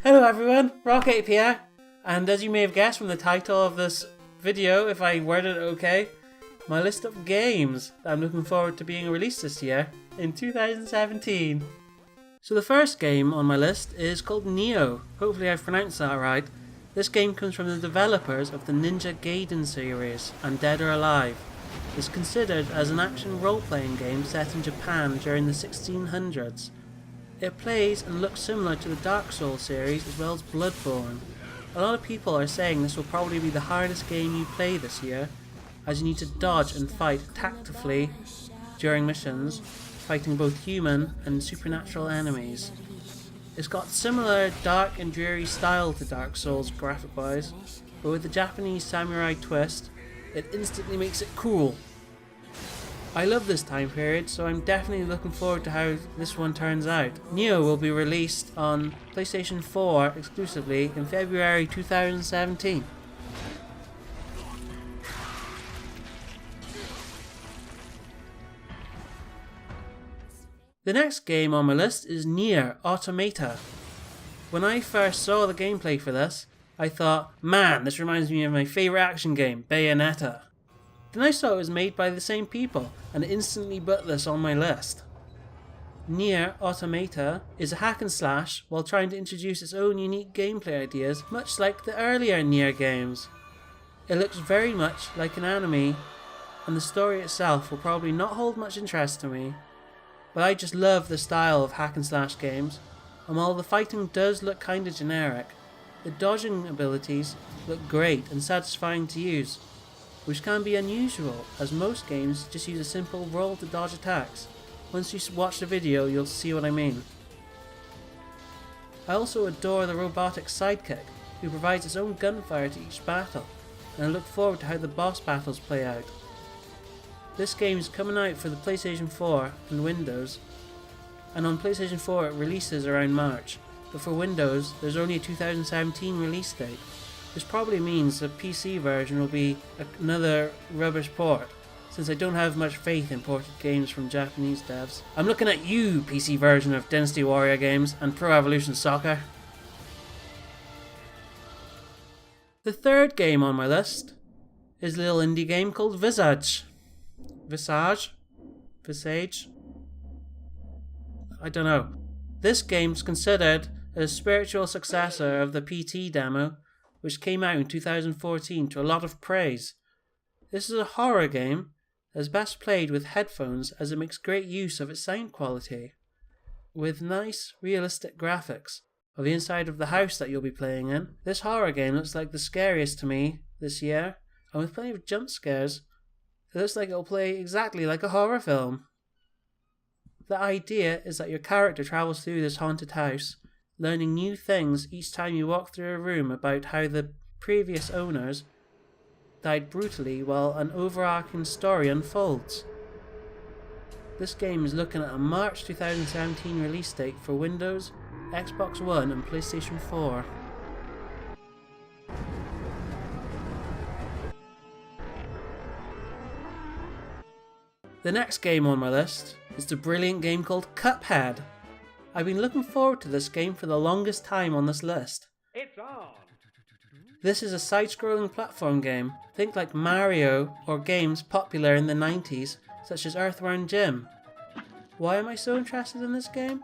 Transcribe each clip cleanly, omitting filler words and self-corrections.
Hello everyone, Rock8 here, and as you may have guessed from the title of this video, if I worded it okay, my list of games that I'm looking forward to being released this year in 2017. So the first game on my list is called Neo. Hopefully I've pronounced that right. This game comes from the developers of the Ninja Gaiden series and Dead or Alive. It's considered as an action role-playing game set in Japan during the 1600s. It plays and looks similar to the Dark Souls series as well as Bloodborne. A lot of people are saying this will probably be the hardest game you play this year, as you need to dodge and fight tactically during missions, fighting both human and supernatural enemies. It's got similar dark and dreary style to Dark Souls graphic-wise, but with the Japanese samurai twist, it instantly makes it cool. I love this time period, so I'm definitely looking forward to how this one turns out. Neo will be released on PlayStation 4 exclusively in February 2017. The next game on my list is Nier Automata. When I first saw the gameplay for this, I thought, man, this reminds me of my favourite action game, Bayonetta. Then I saw it was made by the same people, and it instantly put this on my list. Nier Automata is a hack and slash while trying to introduce its own unique gameplay ideas, much like the earlier Nier games. It looks very much like an anime, and the story itself will probably not hold much interest to me, but I just love the style of hack and slash games, and while the fighting does look kinda generic, the dodging abilities look great and satisfying to use, which can be unusual as most games just use a simple roll to dodge attacks. Once you watch the video you'll see what I mean. I also adore the robotic sidekick, who provides its own gunfire to each battle, and I look forward to how the boss battles play out. This game is coming out for the PlayStation 4 and Windows, and on PlayStation 4 it releases around March, but for Windows there's only a 2017 release date. This probably means the PC version will be another rubbish port, since I don't have much faith in ported games from Japanese devs. I'm looking at you, PC version of Dynasty Warrior games and Pro Evolution Soccer. The third game on my list is a little indie game called Visage. Visage? I don't know. This game's considered a spiritual successor of the PT demo, which came out in 2014 to a lot of praise. This is a horror game that is best played with headphones as it makes great use of its sound quality, with nice, realistic graphics of the inside of the house that you'll be playing in. This horror game looks like the scariest to me this year, and with plenty of jump scares, it looks like it'll play exactly like a horror film. The idea is that your character travels through this haunted house, learning new things each time you walk through a room about how the previous owners died brutally while an overarching story unfolds. This game is looking at a March 2017 release date for Windows, Xbox One and PlayStation 4. The next game on my list is the brilliant game called Cuphead. I've been looking forward to this game for the longest time on this list. It's on! This is a side-scrolling platform game. Think like Mario or games popular in the 90s such as Earthworm Jim. Why am I so interested in this game?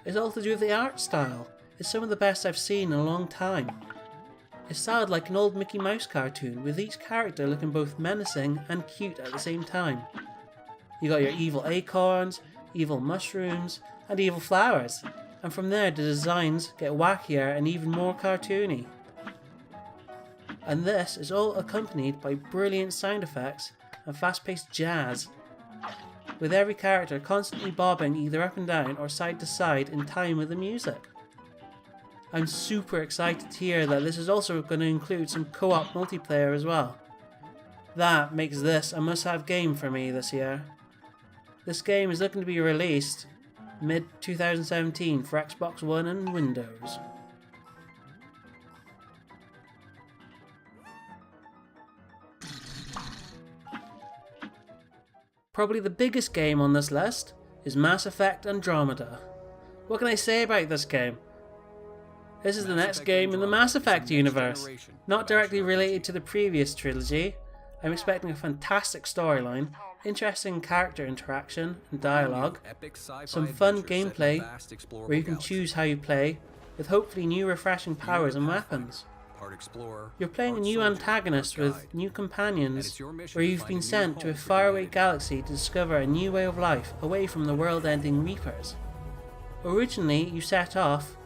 It's all to do with the art style. It's some of the best I've seen in a long time. It's styled like an old Mickey Mouse cartoon, with each character looking both menacing and cute at the same time. You got your evil acorns, evil mushrooms, and evil flowers, and from there the designs get wackier and even more cartoony. And this is all accompanied by brilliant sound effects and fast-paced jazz, with every character constantly bobbing either up and down or side to side in time with the music. I'm super excited to hear that this is also going to include some co-op multiplayer as well. That makes this a must-have game for me this year. This game is looking to be released mid-2017 for Xbox One and Windows. Probably the biggest game on this list is Mass Effect Andromeda. What can I say about this game? This is the next game in the Mass Effect universe. Not directly related to the previous trilogy, I'm expecting a fantastic storyline, interesting character interaction and dialogue, some fun gameplay where you can choose how you play, with hopefully new refreshing powers and weapons. You're playing a new antagonist with new companions, where you've been sent to a faraway galaxy to discover a new way of life away from the world-ending Reapers. Originally, you set off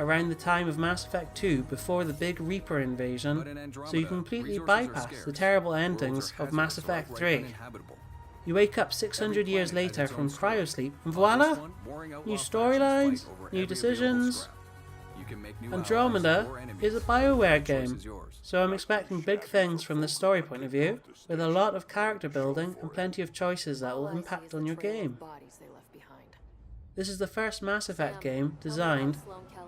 around the time of Mass Effect 2 before the big Reaper invasion, so you completely bypass the terrible endings of Mass Effect 3. You wake up 600 years later from cryosleep and voila! New storylines, new decisions. Andromeda is a BioWare game, so I'm expecting big things from the story point of view, with a lot of character building and plenty of choices that will impact on your game. This is the first Mass Effect game designed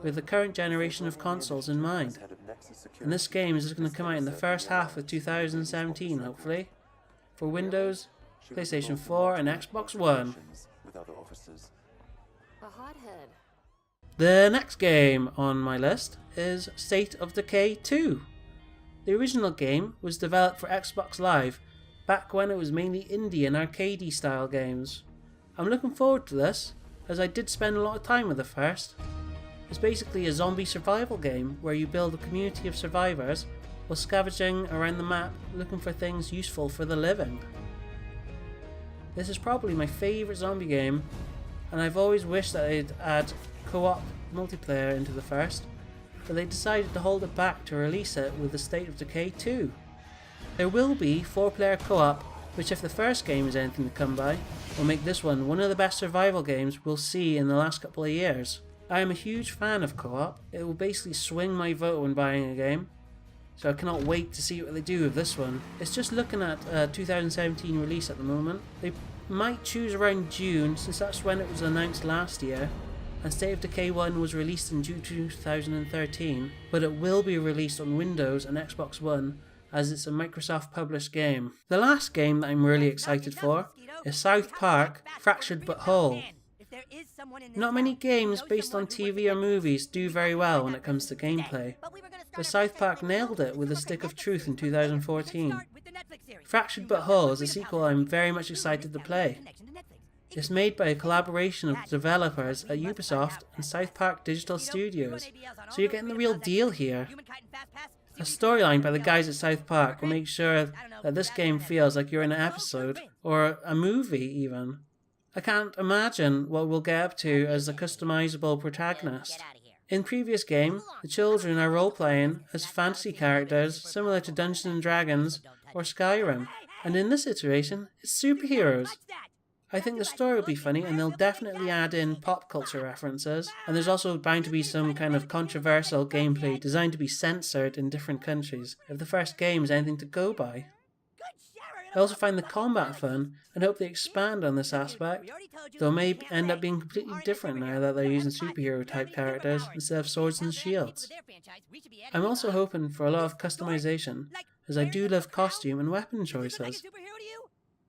with the current generation of consoles in mind, and this game is going to come out in the first half of 2017 hopefully, for Windows, PlayStation 4 and Xbox One. The next game on my list is State of Decay 2. The original game was developed for Xbox Live back when it was mainly indie and arcadey style games. I'm looking forward to this, as I did spend a lot of time with the first. It's basically a zombie survival game where you build a community of survivors while scavenging around the map looking for things useful for the living. This is probably my favourite zombie game, and I've always wished that they'd add co-op multiplayer into the first, but they decided to hold it back to release it with the State of Decay 2. There will be 4-player co-op, which if the first game is anything to come by, will make this one of the best survival games we'll see in the last couple of years. I am a huge fan of co-op. It will basically swing my vote when buying a game, so I cannot wait to see what they do with this one. It's just looking at a 2017 release at the moment. They might choose around June, since that's when it was announced last year, and State of Decay 1 was released in June 2013, but it will be released on Windows and Xbox One, as it's a Microsoft published game. The last game that I'm really excited for is South Park Fractured But Whole. Not many games based on TV or movies do very well when it comes to gameplay, but South Park nailed it with A Stick of Truth in 2014. Fractured But Whole is a sequel I'm very much excited to play. It's made by a collaboration of developers at Ubisoft and South Park Digital Studios, so you're getting the real deal here. A storyline by the guys at South Park will make sure that this game feels like you're in an episode, or a movie even. I can't imagine what we'll get up to as a customizable protagonist. In previous game, the children are role-playing as fantasy characters similar to Dungeons & Dragons or Skyrim, and in this iteration, it's superheroes. I think the story will be funny, and they'll definitely add in pop culture references, and there's also bound to be some kind of controversial gameplay designed to be censored in different countries, if the first game is anything to go by. I also find the combat fun, and hope they expand on this aspect, though it may end up being completely different now that they're using superhero type characters instead of swords and shields. I'm also hoping for a lot of customization, as I do love costume and weapon choices.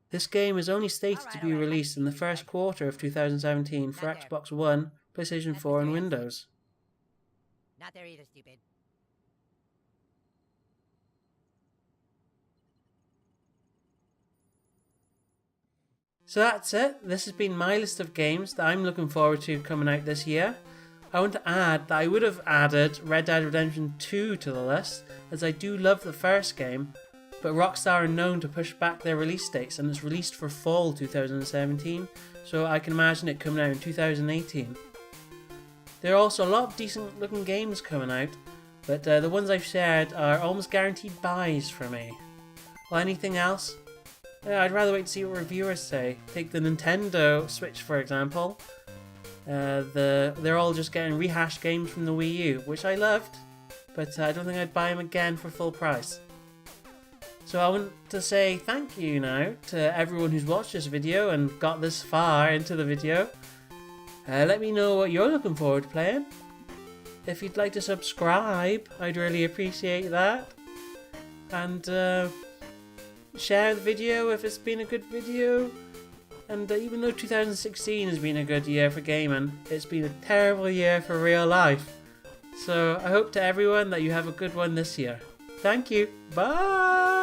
This game is only stated to be released in the first quarter of 2017 for Xbox One, PlayStation 4 and Windows. Not there either, stupid. So that's it. This has been my list of games that I'm looking forward to coming out this year. I want to add that I would have added Red Dead Redemption 2 to the list, as I do love the first game, but Rockstar are known to push back their release dates, and it's released for fall 2017, so I can imagine it coming out in 2018. There are also a lot of decent looking games coming out, but the ones I've shared are almost guaranteed buys for me. Well, anything else? I'd rather wait to see what reviewers say. Take the Nintendo Switch for example. They're all just getting rehashed games from the Wii U, which I loved, but I don't think I'd buy them again for full price. So I want to say thank you now to everyone who's watched this video and got this far into the video. Let me know what you're looking forward to playing. If you'd like to subscribe, I'd really appreciate that. And share the video if it's been a good video. And even though 2016 has been a good year for gaming, it's been a terrible year for real life. So I hope to everyone that you have a good one this year. Thank you. Bye!